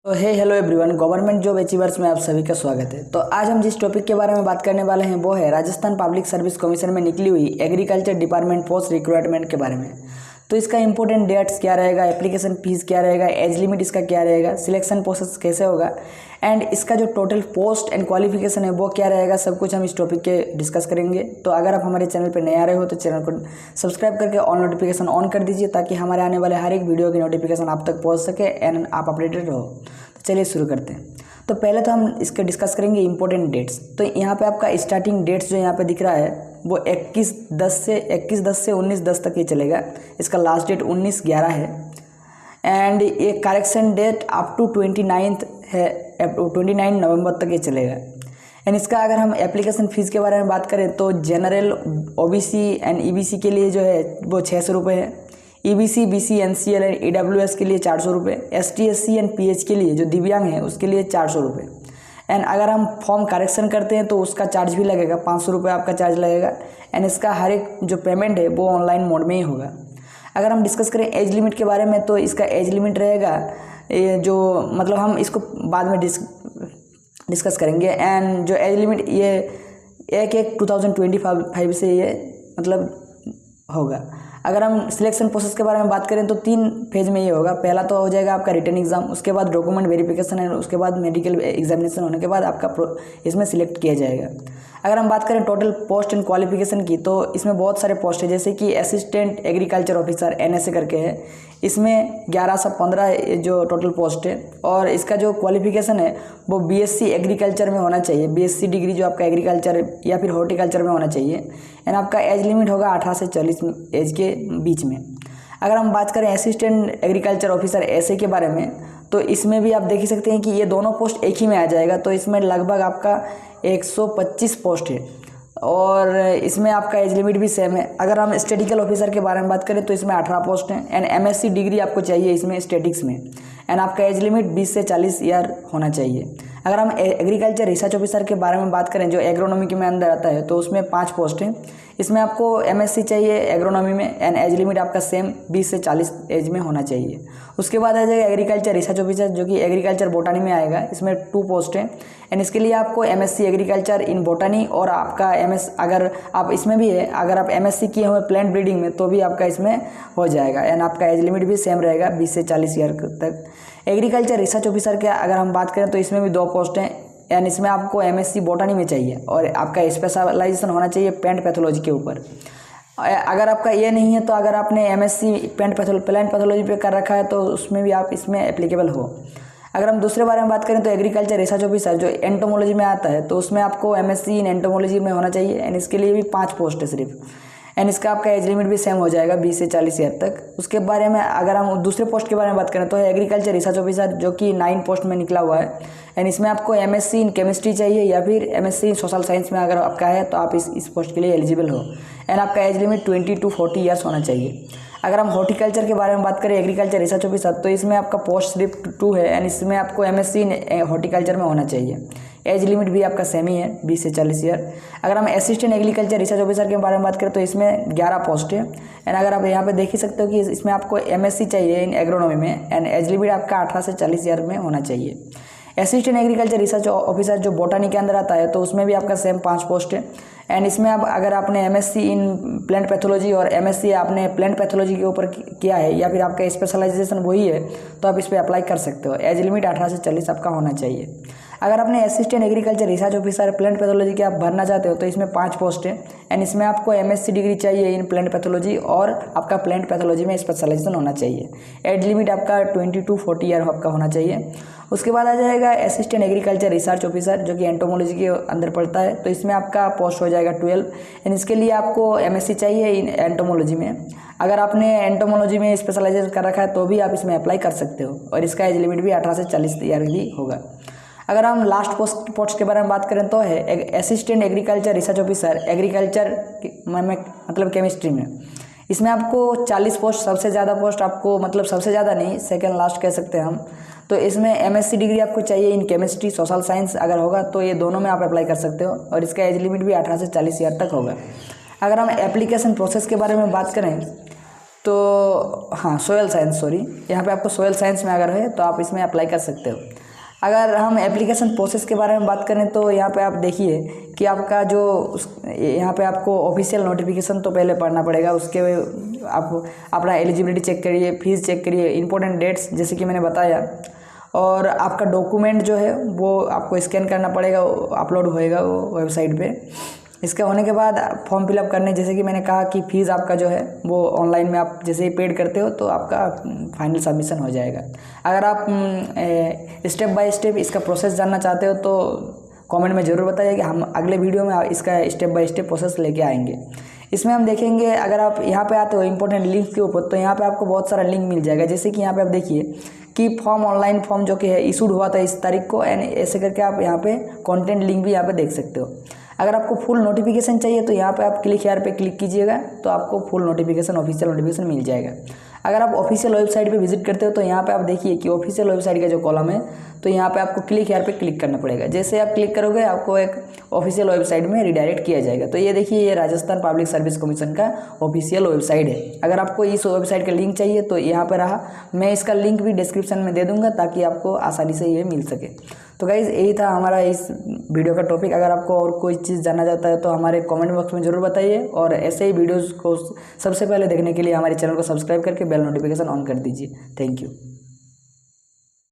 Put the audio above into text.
तो hello everyone, government job achievers में आप सभी का स्वागत है। तो आज हम जिस टॉपिक के बारे में बात करने वाले हैं वो है राजस्थान पब्लिक सर्विस कमीशन में निकली हुई एग्रीकल्चर डिपार्टमेंट पोस्ट रिक्रूटमेंट के बारे में। तो इसका इंपॉर्टेंट डेट्स क्या रहेगा, एप्लीकेशन फीस क्या रहेगा, एज लिमिट इसका क्या रहेगा, सिलेक्शन प्रोसेस कैसे होगा एंड इसका जो टोटल पोस्ट एंड क्वालिफिकेशन है वो क्या रहेगा, सब कुछ हम इस टॉपिक के डिस्कस करेंगे। तो अगर आप हमारे चैनल पर नए आ रहे हो तो चैनल को सब्सक्राइब करके ऑल नोटिफिकेशन ऑन कर दीजिए ताकि हमारे आने वाले हर एक वीडियो की नोटिफिकेशन आप तक पहुँच सके एंड आप अपडेटेड रहो। तो चलिए शुरू करते हैं। तो पहले तो हम इसके डिस्कस करेंगे इंपॉर्टेंट डेट्स। तो यहाँ पे आपका स्टार्टिंग डेट्स जो यहाँ पे दिख रहा है वो 21/10 से 19/10 तक ये चलेगा। इसका लास्ट डेट 19/11 है एंड ये करेक्शन डेट अप टू 29 है, 29 नवंबर तक ये चलेगा। एंड इसका अगर हम एप्लीकेशन फ़ीस के बारे में बात करें तो जनरल, ओबीसी एंड ईबीसी के लिए जो है वो 600 रुपये है, EBC, BC, NCL and EWS के लिए 400 रुपये, एसटी, एससी एंड पीएच के लिए जो दिव्यांग है उसके लिए 400 रुपये। एंड अगर हम फॉर्म करेक्शन करते हैं तो उसका चार्ज भी लगेगा, 500 रुपये आपका चार्ज लगेगा। एंड इसका हर एक जो पेमेंट है वो ऑनलाइन मोड में ही होगा। अगर हम डिस्कस करें एज लिमिट के बारे में तो इसका एज लिमिट रहेगा ये जो मतलब हम इसको बाद में डिस्कस करेंगे। एंड जो एज लिमिट ये 1/1/2025 से ये मतलब होगा। अगर हम सिलेक्शन प्रोसेस के बारे में बात करें तो 3 फेज में ये होगा। पहला तो हो जाएगा आपका रिटन एग्जाम, उसके बाद डॉक्यूमेंट वेरिफिकेशन है, उसके बाद मेडिकल एग्जामिनेशन होने के बाद आपका इसमें सिलेक्ट किया जाएगा। अगर हम बात करें टोटल पोस्ट एंड क्वालिफिकेशन की तो इसमें बहुत सारे पोस्ट है, जैसे कि असिस्टेंट एग्रीकल्चर ऑफिसर NSA करके है, इसमें 1115 जो टोटल पोस्ट है। और इसका जो क्वालिफिकेशन है वो BSc एग्रीकल्चर में होना चाहिए, BSc डिग्री जो आपका एग्रीकल्चर या फिर हॉर्टिकल्चर में होना चाहिए। एंड आपका एज लिमिट होगा 18 से 40 एज के बीच में। अगर हम बात करें असिस्टेंट एग्रीकल्चर ऑफिसर SA के बारे में तो इसमें भी आप देख ही सकते हैं कि ये दोनों पोस्ट एक ही में आ जाएगा। तो इसमें लगभग आपका 125 पोस्ट है और इसमें आपका एज लिमिट भी सेम है। अगर हम स्टैटिकल ऑफिसर के बारे में बात करें तो इसमें 18 पोस्ट हैं एंड MSc डिग्री आपको चाहिए इसमें स्टैटिक्स में। एंड आपका एज लिमिट 20 से 40 ईयर होना चाहिए। अगर हम एग्रीकल्चर रिसर्च ऑफिसर के बारे में बात करें जो एग्रोनॉमी के में अंदर आता है तो उसमें 5 पोस्ट हैं। इसमें आपको MSc चाहिए एग्रोनॉमी में एंड एज लिमिट आपका सेम 20 से 40 एज में होना चाहिए। उसके बाद आ जाएगा एग्रीकल्चर रिसर्च ऑफिसर जो कि एग्रीकल्चर बोटानी में आएगा। इसमें 2 पोस्ट हैं एंड इसके लिए आपको MSc एग्रीकल्चर इन बोटानी और आपका MS अगर आप इसमें भी है, अगर आप MSc किए हुए प्लांट ब्रीडिंग में तो भी आपका इसमें हो जाएगा। एंड आपका एज लिमिट भी सेम रहेगा 20 से 40 ईयर तक। एग्रीकल्चर रिसर्च ऑफिसर के अगर हम बात करें तो इसमें भी 2 पोस्ट हैं एंड इसमें आपको MSc बोटानी में चाहिए और आपका स्पेशलाइजेशन होना चाहिए प्लांट पैथोलॉजी के ऊपर। अगर आपका ये नहीं है तो अगर आपने MSc प्लांट पैथोलॉजी पे कर रखा है तो उसमें भी आप इसमें एप्लीकेबल हो। अगर हम दूसरे बारे में बात करें तो एग्रीकल्चर रिसर्च ऑफिसर जो एंटोमोलॉजी में आता है तो उसमें आपको MSc इन एंटोमोलॉजी में होना चाहिए एंड इसके लिए भी 5 पोस्ट है सिर्फ। एंड इसका आपका एज लिमिट भी सेम हो जाएगा 20 से 40 ईयर तक। उसके बारे में अगर हम दूसरे पोस्ट के बारे में बात करें तो है एग्रीकल्चर रिसर्च ऑफिसर जो कि 9 पोस्ट में निकला हुआ है। एंड इसमें आपको MSc इन केमिस्ट्री चाहिए या फिर MSc इन सोशल साइंस में अगर आपका है तो आप इस पोस्ट के लिए एलिजिबल हो। एंड आपका एज लिमिट 20 to 40 ईयर्स होना चाहिए। अगर हम हॉर्टिकल्चर के बारे में बात करें एग्रीकल्चर रिसर्च ऑफिसर तो इसमें आपका पोस्ट सिर्फ 2 है एंड इसमें आपको MSc इन हॉर्टिकल्चर में होना चाहिए। एज लिमिट भी आपका सेम ही है 20 से 40 ईयर। अगर हम असिस्टेंट एग्रीकल्चर रिसर्च ऑफिसर के बारे में बात करें तो इसमें 11 पोस्ट है एंड अगर आप यहाँ पे देख ही सकते हो कि इसमें आपको MSc चाहिए इन एग्रोनॉमी में एंड एज लिमिट आपका 18 से 40 ईयर में होना चाहिए। असिस्टेंट एग्रीकल्चर रिसर्च ऑफिसर जो बोटानी के अंदर आता है तो उसमें भी आपका सेम 5 पोस्ट है एंड इसमें आप अगर आपने MSc इन प्लांट पैथोलॉजी और MSc आपने प्लांट पैथोलॉजी के ऊपर किया है या फिर आपका स्पेशलाइजेशन वही है तो आप इस पर अप्लाई कर सकते हो। एज लिमिट 18 से 40 आपका होना चाहिए। अगर आपने assistant agriculture research officer plant pathology के आप भरना चाहते हो तो इसमें 5 पोस्ट है एंड इसमें आपको MSc डिग्री चाहिए इन प्लांट पैथोलॉजी और आपका प्लांट पैथोलॉजी में स्पेशलाइजेशन होना चाहिए। एज लिमिट आपका 20 to 40 ईयर आपका होना चाहिए। उसके बाद आ जाएगा असिस्टेंट एग्रीकल्चर रिसर्च ऑफिसर जो कि एंटोमोलॉजी के अंदर पड़ता है तो इसमें आपका पोस्ट हो जाएगा 12 एंड इसके लिए आपको MSc चाहिए इन एंटोमोलॉजी में। अगर आपने एंटोमोलॉजी में स्पेशलाइजेशन कर रखा है तो भी आप इसमें अप्लाई कर सकते हो और इसका एज लिमिट भी 18 से 40 ईयर भी होगा। अगर हम लास्ट पोस्ट के बारे में बात करें तो है assistant agriculture research officer agriculture में मतलब केमिस्ट्री में। इसमें आपको 40 पोस्ट, सबसे ज़्यादा पोस्ट आपको मतलब सबसे ज़्यादा नहीं सेकंड लास्ट कह सकते हैं हम। तो इसमें MSc डिग्री आपको चाहिए इन केमिस्ट्री सोशल साइंस अगर होगा तो ये दोनों में आप अप्लाई कर सकते हो और इसका एज लिमिट भी 18 से 40 ईयर तक होगा। अगर हम एप्लीकेशन प्रोसेस के बारे में बात करें तो हाँ, सोयल साइंस, सॉरी, यहाँ पे आपको सोयल साइंस में अगर है तो आप इसमें अप्लाई कर सकते हो। अगर हम एप्लीकेशन प्रोसेस के बारे में बात करें तो यहाँ पे आप देखिए कि आपका जो यहाँ पे आपको ऑफिशियल नोटिफिकेशन तो पहले पढ़ना पड़ेगा। उसके आप अपना एलिजिबिलिटी चेक करिए, फीस चेक करिए, इंपॉर्टेंट डेट्स जैसे कि मैंने बताया, और आपका डॉक्यूमेंट जो है वो आपको स्कैन करना पड़ेगा, अपलोड होएगा वो वेबसाइट पे। इसके होने के बाद फॉर्म फिलअप करने, जैसे कि मैंने कहा कि फ़ीस आपका जो है वो ऑनलाइन में आप जैसे ही पेड करते हो तो आपका फाइनल सबमिशन हो जाएगा। अगर आप स्टेप बाय स्टेप इसका प्रोसेस जानना चाहते हो तो कमेंट में ज़रूर बताइए कि हम अगले वीडियो में इसका स्टेप बाय स्टेप प्रोसेस लेके आएंगे। इसमें हम देखेंगे, अगर आप यहाँ पे आते हो इंपॉर्टेंट लिंक के ऊपर, तो यहाँ पे आपको बहुत सारा लिंक मिल जाएगा। जैसे कि यहाँ पे आप देखिए कि फॉर्म, ऑनलाइन फॉर्म जो कि है इशूड हुआ था इस तारीख को, एंड ऐसे करके आप यहाँ पे कंटेंट लिंक भी यहाँ पे देख सकते हो। अगर आपको फुल नोटिफिकेशन चाहिए तो यहाँ पे आप क्लिक हेयर पे क्लिक कीजिएगा तो आपको फुल नोटिफिकेशन, ऑफिशियल नोटिफिकेशन मिल जाएगा। अगर आप ऑफिशियल वेबसाइट पे विजिट करते हो तो यहाँ पे आप देखिए कि ऑफिशियल वेबसाइट का जो कॉलम है, तो यहाँ पे आपको क्लिक हेयर पे क्लिक करना पड़ेगा। जैसे आप क्लिक करोगे आपको एक ऑफिशियल वेबसाइट में रिडायरेक्ट किया जाएगा। तो ये देखिए, ये राजस्थान पब्लिक सर्विस कमीशन का ऑफिशियल वेबसाइट है। अगर आपको इस वेबसाइट का लिंक चाहिए तो यहाँ पर रहा, मैं इसका लिंक भी डिस्क्रिप्शन में दे दूँगा ताकि आपको आसानी से ये मिल सके। तो गाइज़, यही था हमारा इस वीडियो का टॉपिक। अगर आपको और कोई चीज़ जानना चाहता है तो हमारे कमेंट बॉक्स में ज़रूर बताइए, और ऐसे ही वीडियोज़ को सबसे पहले देखने के लिए हमारे चैनल को सब्सक्राइब करके बेल नोटिफिकेशन ऑन कर दीजिए। Thank you.